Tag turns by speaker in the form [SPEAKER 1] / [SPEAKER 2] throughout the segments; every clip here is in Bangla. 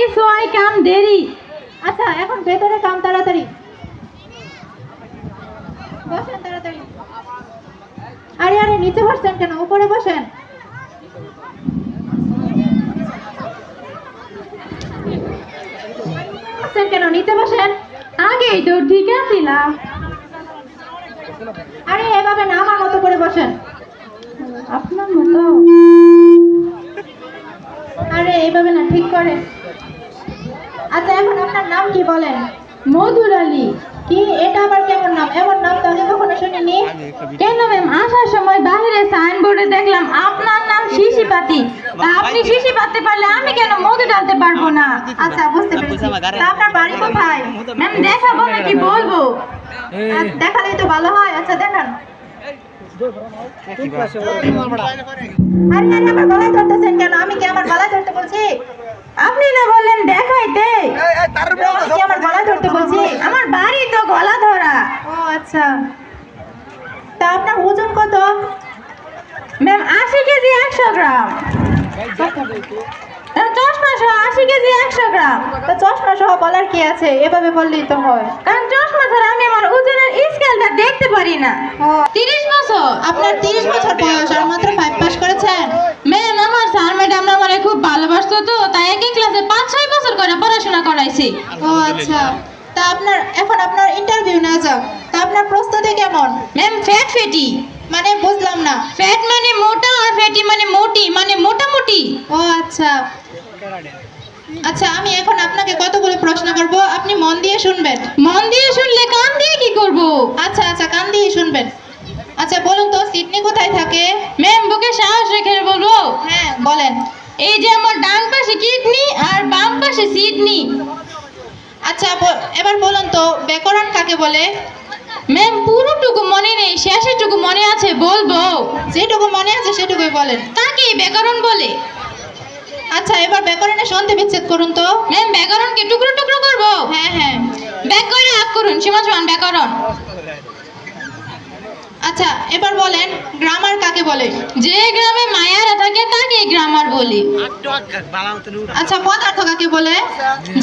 [SPEAKER 1] early, so I come দেরি। আচ্ছা এখন ভেতরে কাম তাড়াতাড়ি বসেন তাড়াতাড়ি। আরে আরে নিচে বসছেন কেন, উপরে বসেন। বসছেন কেন, নিচে বসেন। আগেই তো ঠিক আছিলাম। আরে এভাবে না, আমার মতো করে বসেন। আপনার মতো? আরে এইভাবে না, ঠিক করে। আচ্ছা এখন আপনার নাম কি বলেন? মধুর আলী। কি এটা আবার কেমন নাম? এমন নাম তো আগে কখনো শুনিনি। কেন ম্যাম, আসার সময় বাইরে সাইনবোর্ডে দেখলাম আপনার নাম শিশিপাতি। তা আপনি শিশি পাততে পারলে আমি কেন মধু ডালতে পারবো না? আচ্ছা বুঝতে পেরেছি। তা আপনার বাড়ি কোথায়? ম্যাম দেখাবো নাকি বলবো? দেখালেই তো ভালো হয়। আচ্ছা দেখান। আরে আরে আমার গলায় ধরতেছেন কেন? আমি কি আমার গলায় ধরতে বলছি? আপনি না বললেন দেখাইতে, আমি কি আমার গলা ধরতে বলছি? আমার বাড়ি তো গলা ধরা। ও আচ্ছা, তা আপনার ওজন কত? ম্যাম 80 কেজি 100 গ্রাম। চশমা সহ 80 কেজি 100 গ্রাম। তো চশমা সহ বলার কি আছে, এভাবে বললেই তো হয়। কারণ চশমা ছাড়া আমি আমার ওজনের স্কেলটা দেখতে পারি না। 30 বছর। আপনার 30 বছর বয়স আর মাত্র 5 পাস করেছেন? ম্যাম আমার স্যার ম্যাডাম আমারে খুব ভালোবাসতো, তো তাই একই ক্লাসে 5-6 বছর করে পড়াশোনা করাইছি। ও আচ্ছা, তা আপনার এখন আপনার ইন্টারভিউ না যাক, তা আপনার প্রস্তুতি কেমন? Ma'am fat fatty. মানে বুঝলাম না। ফ্যাট মানে মোটা আর ফেটি মানে মোটি, মানে মোটামুটি। ও আচ্ছা আচ্ছা, আমি এখন আপনাকে কতগুলো প্রশ্ন করব, আপনি মন দিয়ে শুনবেন। মন দিয়ে শুনলে কান দিয়ে কি করব? আচ্ছা আচ্ছা, কান দিয়ে শুনবেন। আচ্ছা বলুন তো সিডনি কোথায় থাকে? ম্যাম বুকে সাহস রেখে বলবো? হ্যাঁ বলেন। এই যে আমার ডান পাশে কিডনি আর বাম পাশে সিডনি। আচ্ছা এবার বলুন তো ব্যাকরণ কাকে বলে? ম্যাম পুরোটুকু মনে নেই, শেষেরটুকু মনে আছে, বলবো? যেটুকু মনে আছে সেটুকুই বলেন। তাকে ব্যাকরণ বলে। আচ্ছা এবার ব্যাকরণের সন্ধি বিচ্ছেদ করুন তো। ম্যাম ব্যাকরণকে টুকরো টুকরো করব? হ্যাঁ হ্যাঁ। ব্যাক করে আগ করুন, সমান সমান ব্যাকরণ। আচ্ছা এবার বলেন গ্রামার কাকে বলে? যে গ্রামে মায়ারা থাকে তাকে গ্রামার বলি। আচ্ছা পদার্থ কাকে বলে?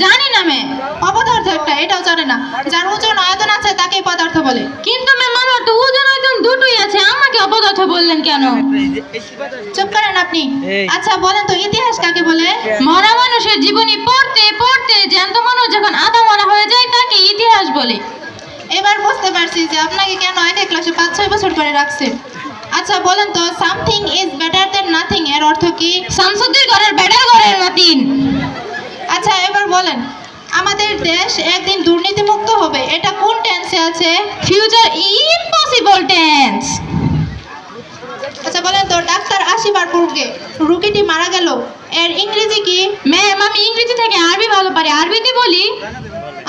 [SPEAKER 1] জানি না ম্যাম। অপদার্থ একটা, এটাও জানে না। যার ওজন আয়তন আছে তাকে পদার্থ বলে। কিন্তু ম্যাম আমার তো ওজন আয়তন দুটোই আছে, আমাকে অপদার্থ বললেন কেন? চুপ করেন আপনি। আচ্ছা বলেন তো ইতিহাস কাকে বলে? মরা মানুষের জীবনী পড়তে পড়তে জ্যান্ত মানুষ যখন আধা মরা হয়ে যায় তাকে ইতিহাস বলে। এবার বুঝতে পারছি যে আপনাকে কেন এক ক্লাসে 5-6 বছর করে রাখছে। আচ্ছা বলেন তো something is better than nothing এর অর্থ কি? শামসুদ্দিন ঘরের বেটার ঘরের নাতিন। আচ্ছা এবার বলেন আমাদের দেশ একদিন দুর্নীতিমুক্ত হবে, এটা কোন টেন্সে আছে? Future impossible tense. আচ্ছা বলেন তো ডাক্তার আসিবার পূর্বে রোগীটি মারা গেল, এর ইংরেজি কি? ম্যাম আমি ইংরেজি থেকে আরবি ভালো পারি, আরবিতে বলি।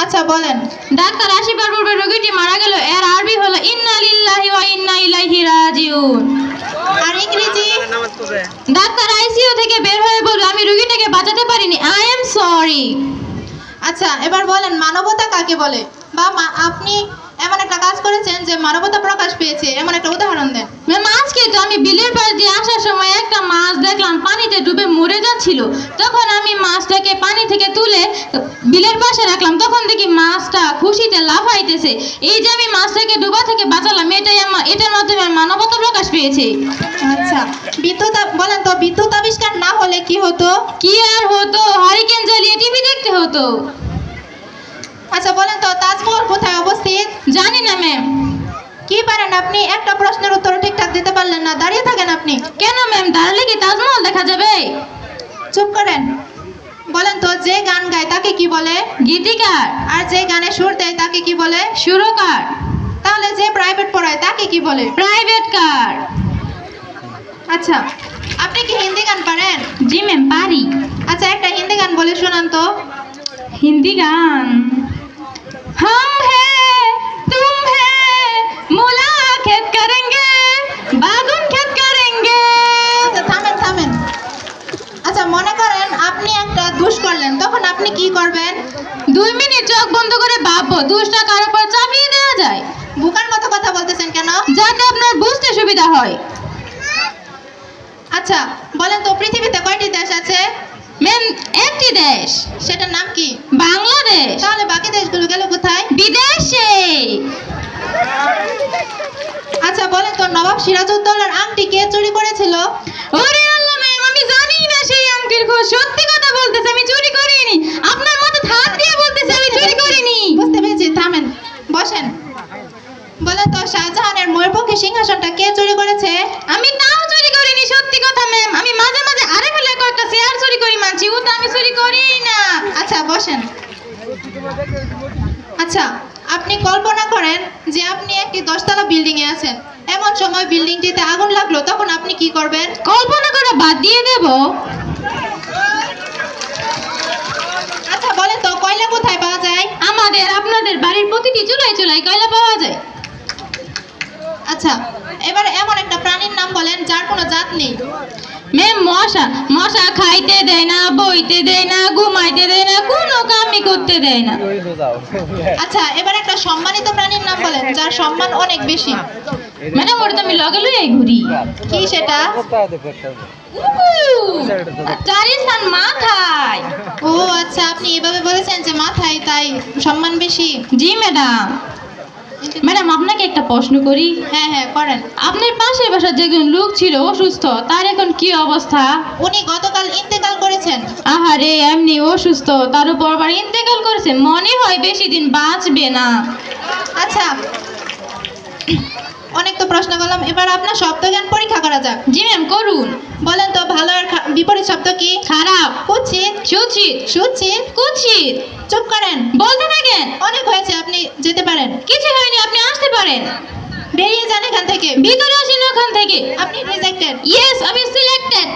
[SPEAKER 1] আচ্ছা বলেন। ডাক্তার আসিবার পূর্বে রোগীটি মারা গেল, এর আরবি হলো ইন্না লিল্লাহি ওয়া ইন্না ইলাইহি রাজিউন। আর ইংরেজি? ডাক্তার আইসিইউ থেকে বের হয়ে বলবে আমি রোগীটাকে বাঁচাতে পারিনি, আই এম সরি। আচ্ছা এবার বলেন মানবতা কাকে বলে? বা আপনি এমন একটা কাজ করেছেন যে মানবতা প্রকাশ পেয়েছে, এমন একটা উদাহরণ দেন। ম্যাম আজকে তো আমি বিলের পাশ দিয়ে আসার সময় একটা মাছ দেখলাম পানিতে ডুবে মরে যাচ্ছিল, তখন আমি মাছটাকে পানি থেকে তুলে বিলের পাশে রাখলাম, তখন দেখি মাছটা খুশিতে লাফাইতেছে। এই যে আমি মাছটাকে ডুবা থেকে বাঁচালাম, এটার মাধ্যমে মানবতা প্রকাশ পেয়েছে। আচ্ছা বিদ্যুৎ বলেন তো বিদ্যুৎ আবিষ্কার না হলে কি হতো? কি আর হতো, হারিকেন জ্বালিয়ে টিভি দেখতে হতো। আচ্ছা বলেন তো তাজমহল কোথায় অবস্থিত? জানি না ম্যাম। কি পারেন আপনি? একটা প্রশ্নের উত্তর ঠিকঠাক দিতে পারলেন না, দাঁড়িয়ে থাকেন আপনি। কেন ম্যাম, দাঁড়ালে কি তাজমহল দেখা যাবে? চুপ করেন। বলেন তো যে গান গায় তাকে কি বলে? গীতিকার। আর যে গানে সুর দেয় তাকে কি বলে? সুরকার। তাহলে যে প্রাইভেট পড়ায় তাকে কি বলে? Private car. আচ্ছা আপনি কি হিন্দি গান পারেন? জি ম্যাম পারি। আচ্ছা একটা হিন্দি গান বলে শোনান তো। হিন্দি গান हम हैं तुम हैं मुलाकात करेंगे बागुन खेत करेंगे। আচ্ছা থামেন থামেন। আচ্ছা মনে করেন আপনি একটা দোষ করলেন, তখন আপনি কি করবেন? 2 মিনিট চোখ বন্ধ করে ভাববো দোষটা কার উপর চাপিয়ে দেওয়া যায়। বোকার মতো কথা বলতেছেন কেন? যাতে আপনার বুঝতে সুবিধা হয়। আচ্ছা বলেন তো পৃথিবীতে কয়টি দেশ আছে? ম্যাম একটি দেশ, সেটার নাম কি? বাংলাদেশ। তাহলে বাকি দেশগুলো গেল কোথায়? বিদেশে। আচ্ছা বলেন তো, নবাব সিরাজউদ্দৌলার আংটি কে চুরি করেছিল? ওরে আল্লাহ ম্যাম, আমি জানি না সেই আংটির খোঁজ। সত্যি কথা বলতেছে, আমি চুরি করিনি। আপনার মতো হাত দিয়ে বলতেছে আমি চুরি করিনি। বুঝতে পেরেছি, থামেন, বসেন। বলেন তো, শাহজাহানের ময়ূরপঙ্খী সিংহাসনটা কে চুরি করেছে? আমি তাও চুরি করিনি। সত্যি কথা ম্যাম, আমি মাঝে মাঝে আরে ফেলে কয়েকটা চেয়ার চুরি করি মানছি, ও তো আমি চুরি করি না। আচ্ছা বসেন। আচ্ছা, আপনি কল্পনা করেন যে আপনি একটি 10তলা বিল্ডিং এ আছেন, এমন সময় বিল্ডিংটিতে আগুন লাগলো, তখন আপনি কি করবেন? কল্পনা করা বাদ দিয়ে দেব। আচ্ছা বলেন তো, কয়লা কোথায় পাওয়া যায়? আমাদের আপনাদের বাড়ির প্রতিটি চুলায় চুলায় কয়লা পাওয়া যায়। আচ্ছা, এবার এমন একটা প্রাণীর নাম বলেন যার কোনো জাত নেই। ম্যাম মশা। মশা খাইতে দেয় না, বইতে দেয় না, ঘুমাইতে দেয় না, কোনো কামই করতে দেয় না। আচ্ছা, এবার একটা সম্মানিত প্রাণীর নাম বলেন যার সম্মান অনেক বেশি। ম্যাডাম ওটা তো আমি লগে লইয়াই ঘুরি। কি সেটা? তার স্থান মাথায়। ও আচ্ছা, আপনি এভাবে বলেছেন যে মাথায়, তাই সম্মান বেশি। জি ম্যাডাম। ম্যাডাম আপনাকে একটা প্রশ্ন করি। হ্যাঁ হ্যাঁ করেন। আপনার পাশের বাসার যে একজন লোক ছিল অসুস্থ, তার এখন কি অবস্থা? উনি গতকাল ইন্তেকাল করেছেন। আহারে, এমনি অসুস্থ, তার উপর আবার ইন্তেকাল করেছে, মনে হয় বেশি দিন বাঁচবে না। আচ্ছা, অনেক তো প্রশ্ন করলাম, এবার আপনার শব্দজ্ঞান পরীক্ষা করা যাক। জি ম্যাম করুন। বলেন তো, ভালো আর বিপরীত শব্দ কি? খারাপ। কুৎসিত। সুচিত। সুচিত। কুৎসিত। চুপ করেন, বলতে থাকেন। অনেক হয়েছে, আপনি যেতে পারেন। কিছু হয়নি, আপনি আসতে পারেন। বেরিয়ে যান এখান থেকে। ভিতরে আসেন ওখান থেকে। আপনি রিজেক্টেড। ইয়েস, আমি সিলেক্টেড।